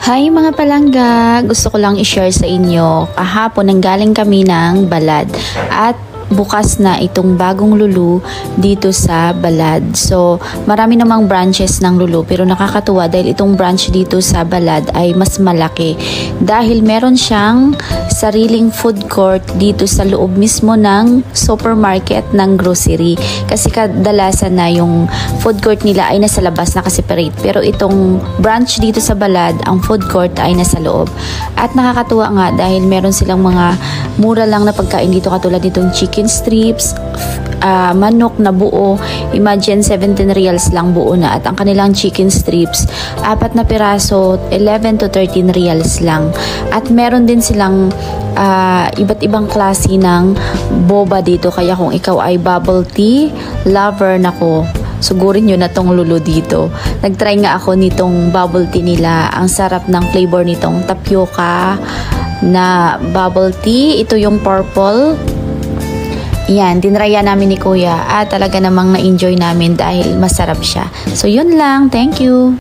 Hi mga palangga! Gusto ko lang i-share sa inyo. Kahapon nanggaling kami ng Balad at bukas na itong bagong Lulu dito sa Balad. So, marami namang branches ng Lulu pero nakakatuwa dahil itong branch dito sa Balad ay mas malaki. Dahil meron siyang sariling food court dito sa loob mismo ng supermarket ng grocery. Kasi kadalasan na yung food court nila ay nasa labas, naka-separate. Pero itong branch dito sa Balad, ang food court ay nasa loob. At nakakatuwa nga dahil meron silang mga mura lang na pagkain dito katulad nitong chicken strips, manok na buo. Imagine 17 reals lang buo na, at ang kanilang chicken strips 4 na piraso, 11 to 13 reals lang. At meron din silang iba't ibang klase ng boba dito, kaya kung ikaw ay bubble tea lover, nako, sugurin nyo na tong Lulu dito. Nagtry nga ako nitong bubble tea nila. Ang sarap ng flavor nitong tapioca na bubble tea. Ito yung purple. Yan, dinraya namin ni Kuya at talaga namang na-enjoy namin dahil masarap siya. So, yun lang. Thank you!